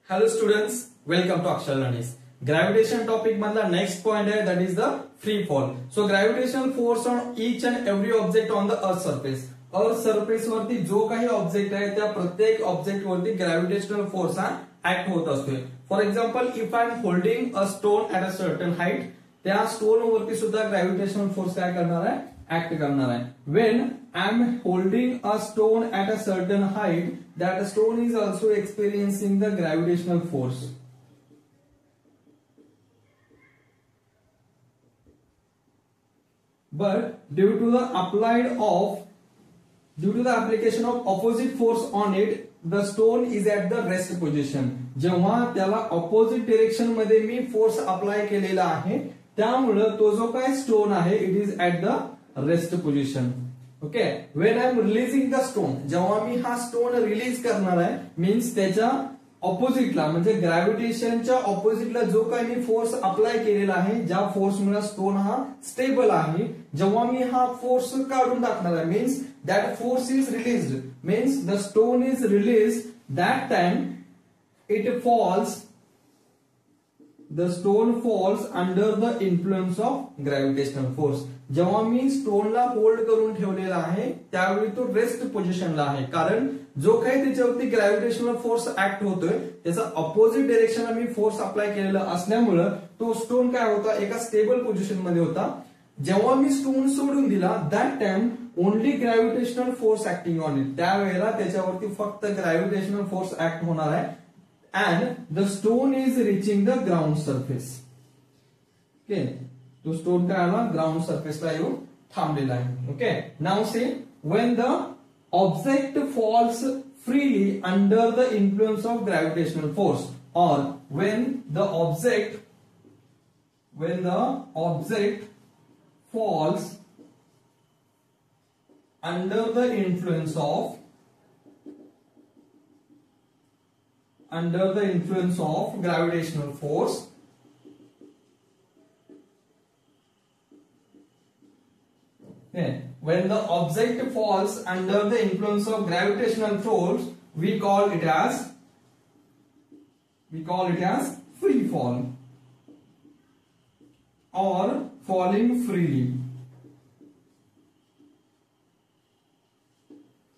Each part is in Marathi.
Hello students, welcome to Akshar Learnings. Gravitation topic मधला next point है that is the free fall. So gravitational force on each and every object on the earth surface. Earth surface वरती जो काही ऑब्जेक्ट आहे त्या प्रत्येक ऑब्जेक्ट वरती ग्रॅव्हिटेशनल फोर्स हा ऍक्ट होत असतो. For example if I am holding a stone at a certain height, त्या स्टोन वरती सुद्धा ग्रॅव्हिटेशनल फोर्स काय करणार आहे, ऍक्ट करणार आहे. When I am holding a stone at a certain height, that stone is also experiencing the gravitational force. But due to the application of opposite force on it, the stone is at the rest position. जेव्हा त्याला opposite direction मध्ये मी फोर्स अप्लाय केलेला आहे, त्यामुळे तो जो काय स्टोन आहे, it is at the rest position. Okay, when I am releasing the stone, जेव्हा मी हा स्टोन रिलीज करणार आहे, मीन्स त्याच्या ऑपोजिटला म्हणजे ग्रॅव्हिटेशनच्या ऑपोजिटला जो काही मी फोर्स अप्लाय केलेला आहे, ज्या फोर्समुळे स्टोन हा स्टेबल आहे, जेव्हा मी हा फोर्स काढून टाकणार आहे, means that force is released, means the stone is release, that time it falls, the stone falls under the influence of gravitational force. जेव्हा मी स्टोनला होल्ड करून ठेवलेला आहे त्यावेळी तो रेस्ट पोझिशनला आहे, कारण जो काही त्याच्यावरती ग्रॅव्हिटेशनल फोर्स ऍक्ट होतोय त्याचा अपोजिट डायरेक्शनला मी फोर्स अप्लाय केलेला असल्यामुळे तो स्टोन काय होता, एका स्टेबल पोझिशन मध्ये होता. जेव्हा मी स्टोन सोडून दिला, that time only gravitational force acting on it, त्यावेळेला त्याच्यावरती फक्त ग्रॅव्हिटेशनल फोर्स ऍक्ट होणार आहे. And the stone is reaching the ground surface. Okay, तो stone काय आला, ground surface ला येऊन थांबलेला आहे. Okay, now see, when the object falls freely under the influence of gravitational force, or when the object falls under the influence of gravitational force, okay, when the object falls under the influence of gravitational force, we call it as free fall or falling freely.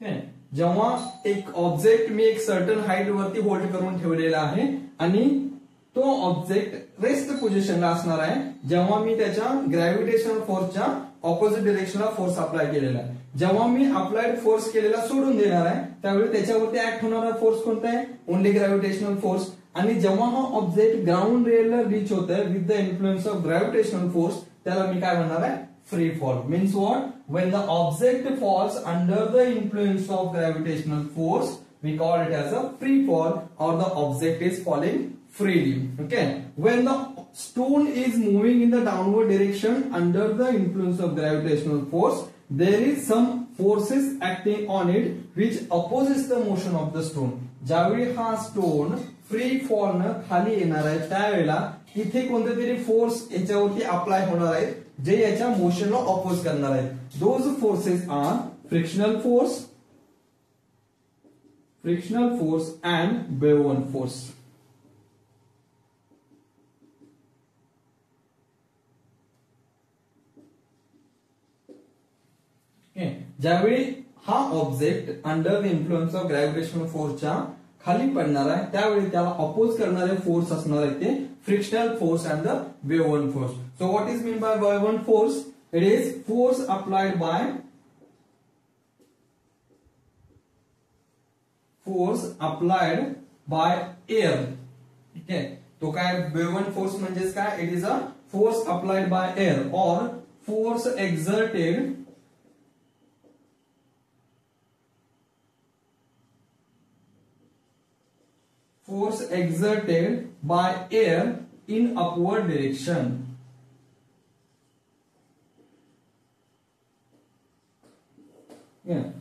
Okay, जेव्हा एक ऑब्जेक्ट मी एक सर्टन हाईट वरती होल्ड करून ठेवलेला आहे आणि तो ऑब्जेक्ट रेस्ट पोझिशनला असणार आहे, जेव्हा मी त्याच्या ग्रॅव्हिटेशनल फोर्सच्या ऑपोजिट डायरेक्शनला फोर्स अप्लाय केलेला आहे. जेव्हा मी अप्लाइड फोर्स केलेला सोडून देणार आहे, त्यावेळी त्याच्यावरती ऍक्ट होणारा फोर्स कोणता आहे, ओनली ग्रॅव्हिटेशनल फोर्स. आणि जेव्हा हा ऑब्जेक्ट ग्राउंड रिअलला रीच होत आहे with the influence of gravitational force, त्याला मी काय म्हणणार आहे, free fall. Means what? When the object falls under the influence of gravitational force, we call it as a free fall, or the object is falling freely. Okay, when the stone is moving in the downward direction under the influence of gravitational force, there is some forces acting on it which opposes the motion of the stone. ज्यावेळी हा स्टोन फ्री फॉल न खाली येणार आहे, त्यावेळेला इथे कोणते तरी फोर्स याच्यावरती अप्लाय होणार आहेत, जे याच्या मोशनला ऑपोज करणार आहेत. Those forces are frictional force and buoyant force. ज्यावेळी हा object under the influence of gravitational फोर्सच्या खाली पडणार आहे, त्यावेळी त्याला अपोज करणारे फोर्स असणार आहेत ते फ्रिक्शनल फोर्स अँड द बेवन force. So what is meant by Bevan force? It is force applied by air. Okay, तो काय Bevan force म्हणजेच काय, it is a force applied by air or force exerted by air in upward direction.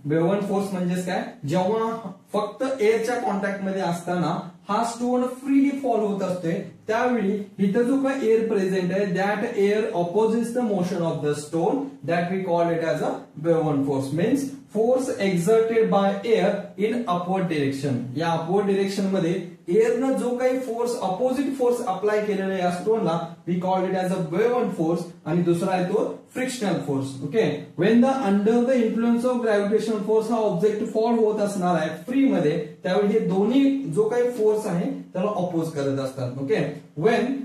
बेवन फोर्स म्हणजेच काय, जेव्हा फक्त एअरच्या कॉन्टॅक्ट मध्ये असताना हा स्टोन फ्रीली फॉल होत असते, त्यावेळी इथं जो काही एअर प्रेझेंट आहे, that air opposites the motion of the stone, that we call it as a buoyant force. Means force exerted by air in upward direction. या अपवर्ड डिरेक्शन मध्ये एअरनं जो काही फोर्स अपोजिट फोर्स अप्लाय केलेला आहे या स्टोनला we called it as a वेव्ह वन फोर्स आणि दुसरा आहे तो frictional force. Okay, when the under the influence of gravitational force हा ऑब्जेक्ट फॉल होत असणार आहे फ्री मध्ये, त्यावेळी हे दोन्ही जो काही फोर्स आहे त्याला अपोज करत असतात. Okay, when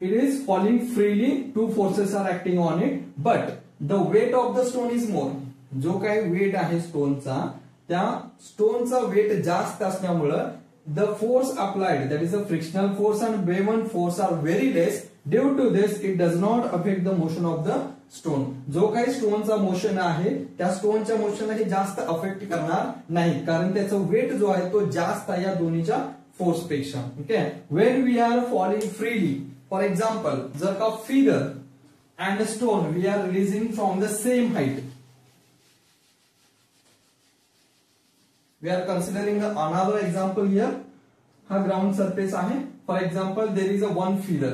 it is falling freely two forces are acting on it but the weight of the stone is more. जो काही वेट आहे स्टोनचा त्या स्टोनचा वेट जास्त असल्यामुळं the force applied that is a frictional force and वेव्ह वन force are very less. Due to this it does not affect the motion of the stone. जो काही स्टोनचा मोशन आहे त्या स्टोनच्या मोशनला हे जास्त अफेक्ट करणार नाही कारण त्याचा वेट जो आहे तो जास्त आहे या दोन्हीच्या फोर्स पेक्षा. Okay, when we are falling freely for example जर का figure and stone we are releasing from the same height. We are considering another example here. हा ग्राउंड सरफेस आहे. For example there is a one feather.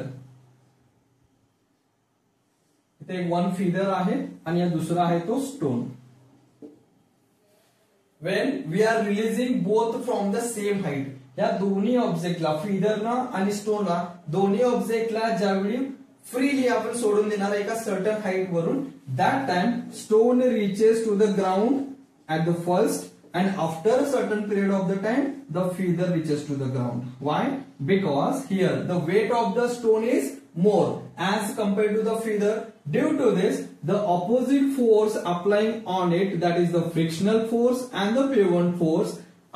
इथे एक वन फीदर आहे आणि या दुसरा आहे तो stone. When we are releasing both from the same height. या दोन्ही ऑब्जेक्टला फीदरला आणि स्टोनला दोन्ही ऑब्जेक्टला ज्यावेळी फ्रीली आपण सोडून देणार एका सर्टन हाइट वरून that time stone reaches to the ground at the first and after a certain period of the time the feather reaches to the ground. Why? Because here the weight of the stone is more as compared to the feather. Due to this the opposite force applying on it that is the frictional force and the wave one force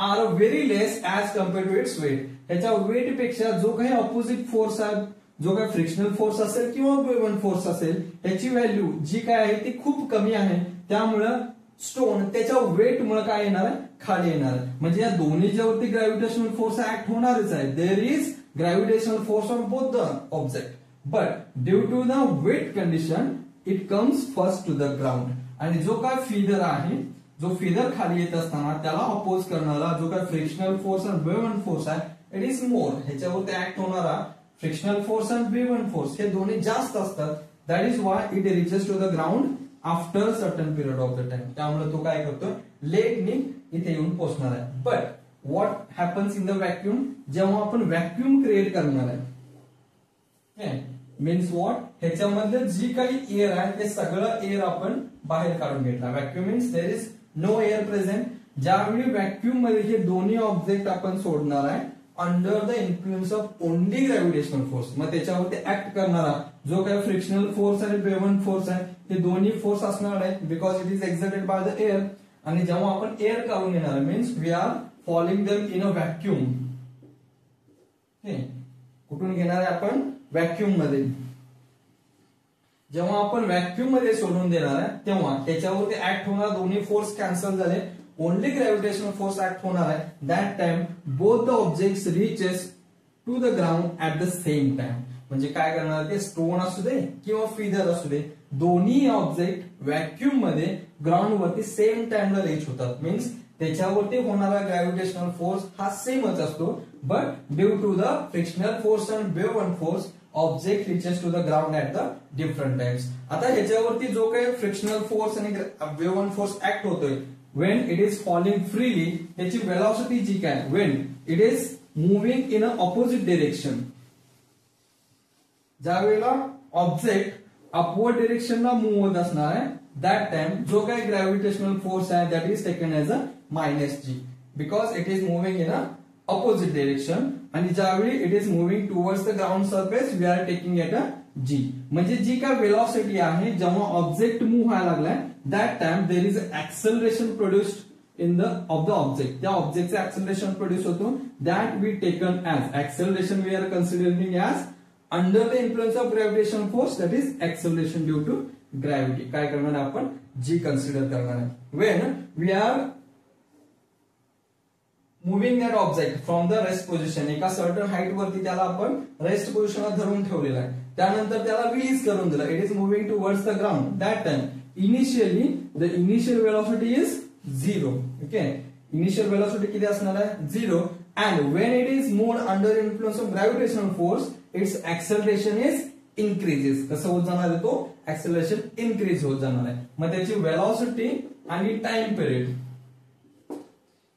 are very less as compared to its weight. ह्याच्या वेट पेक्षा जो काही ऑपोजिट फोर्स आहे जो काही फ्रिक्शनल फोर्स असेल किंवा वेव्ह वन फोर्स असेल त्याची व्हॅल्यू जी काय आहे ती खूप कमी आहे. त्यामुळे स्टोन त्याच्या वेट मुळे काय येणार आहे खाली येणार आहे. म्हणजे या दोन्हीच्या वरती ग्रॅव्हिटेशनल फोर्स ऍक्ट होणारच आहे. There is gravitational force on both the object but due to the weight condition it comes first to the ground. आणि जो काय फिदर आहे जो फिदर खाली येत असताना त्याला अपोज करणारा जो काय फ्रिक्शनल फोर्स आणि वेव्ह वन फोर्स आहे इट इज मोर. ह्याच्यावरती ऍक्ट होणारा फ्रिक्शनल फोर्स आणि वेव्ह वन फोर्स हे दोन्ही जास्त असतात. That is why it reaches to the ground after certain period of the time. त्यामुळे तो काय करतो लेटनी इथे येऊन पोहोचणार आहे. But what happens in the vacuum जेव्हा आपण व्हॅक्यूम क्रिएट करणार आहे मीन्स व्हॉट ह्याच्यामध्ये जी काही एअर आहे ते सगळं एअर आपण बाहेर काढून घेतला. Vacuum means there is no air present. ज्यावेळी व्हॅक्यूम मध्ये हे दोन्ही ऑब्जेक्ट आपण सोडणार आहे under the influence of only gravitational force. मग त्याच्यावरती ऍक्ट करणारा जो काही फ्रिक्शनल फोर्स आणि वेव्ह वन फोर्स आहे हे दोन्ही फोर्स असणार आहे because it is exerted by the air. आणि जेव्हा आपण एअर काढून येणार means we are falling them in a vacuum. कुठून घेणार आहे आपण व्हॅक्यूम मध्ये. जेव्हा आपण व्हॅक्यूम मध्ये सोडून देणार आहे तेव्हा त्याच्यावरती ऍक्ट होणार दोन्ही फोर्स कॅन्सल झाले. ओनली ग्रॅव्हिटेशनल फोर्स ऍक्ट होणार आहे. That time both the objects reaches to the ground at the same time. म्हणजे काय करणार ते स्टोन असू दे किंवा फिदर असू दे दोन्ही ऑब्जेक्ट व्हॅक्यूम मध्ये ग्राउंड वरती सेम टाइमला रीच होतात. मीन्स त्याच्यावरती होणारा ग्रॅव्हिटेशनल फोर्स हा सेमच असतो but due to the frictional force and वेव्ह वन force object reaches to the ground at the different times. आता ह्याच्यावरती जो काही फ्रिक्शनल फोर्स आणि वेव्ह वन फोर्स ऍक्ट होतोय when it is falling freely त्याची velocity जी काय when it is moving in a opposite direction. ज्या वेळेला ऑब्जेक्ट अपवर्ड डिरेक्शनला मूव्ह होत असणार आहे दॅट टाइम जो काही ग्रॅव्हिटेशनल फोर्स आहे that is taken as a -g because it is moving in a opposite direction. आणि ज्यावेळी it is moving towards the ground surface we are taking at a g. म्हणजे जी काय वेलॉसिटी आहे जेव्हा ऑब्जेक्ट मूव्ह व्हायला लागलाय that time there is acceleration produced in the of the object. त्या ऑब्जेक्टचं ऍक्सलरेशन प्रोड्यूस होतो that we taken as acceleration we are considering as under the influence of gravitation force that is acceleration due to gravity. काय करणार आहे आपण जी कन्सिडर करणार आहे. When we are moving that object from the rest position एका सर्टन हाईट वरती त्याला आपण रेस्ट पोझिशनला धरून ठेवलेला आहे त्यानंतर त्याला रिलीज करून दिला it is moving towards the ground that time initially the initial velocity is 0. Okay initial velocity किती असणार आहे 0 and when it is moved under influence of gravitational force it's acceleration is increases. कसं होत जाणार आहे तो ऍक्सेलरेशन इन्क्रीज होत जाणार आहे. मग त्याची वेलॉसिटी आणि टाइम पिरियड,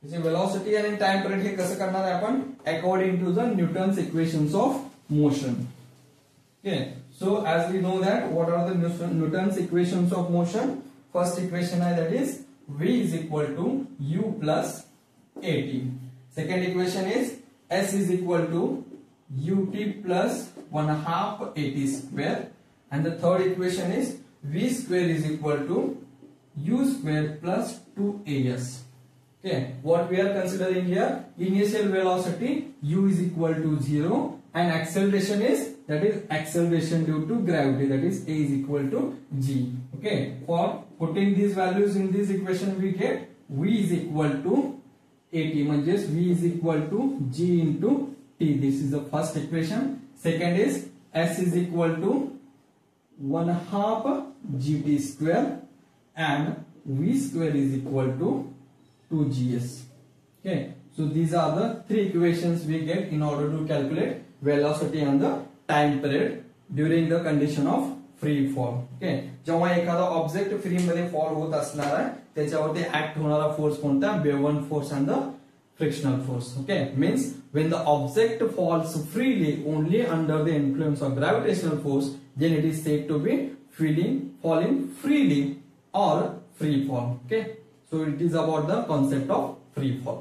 त्याची वेलॉसिटी आणि टाइम पिरियड हे कसं करणार आहे आपण according to the Newton's equations of motion. Okay, so as we know that what are the Newton's equations of motion? First equation is that is V is equal to U plus AT. Second equation is S is equal to UT plus 1/2 AT square. And the third equation is V square is equal to U square plus 2AS. Okay, what we are considering here, initial velocity U is equal to 0 and acceleration is that is acceleration due to gravity, that is A is equal to G. Okay, for putting these values in this equation we get V is equal to AT, म्हणजेच V is equal to G into T. This is the first equation. Second is S is equal to 1/2 GT square and V square is equal to 2GS. Okay, so these are the three equations we get in order to calculate velocity and the time period during the condition of free fall. Okay, जेव्हा एखादा ऑब्जेक्ट फ्री मध्ये फॉल होत असणार आहे त्याच्यावरती ऍक्ट होणारा फोर्स कोणता, बेवन force and the frictional force. Okay, means when the object falls freely only under the influence of gravitational force, then it is said to be falling freely or free fall. Okay, so it is about the concept of free fall.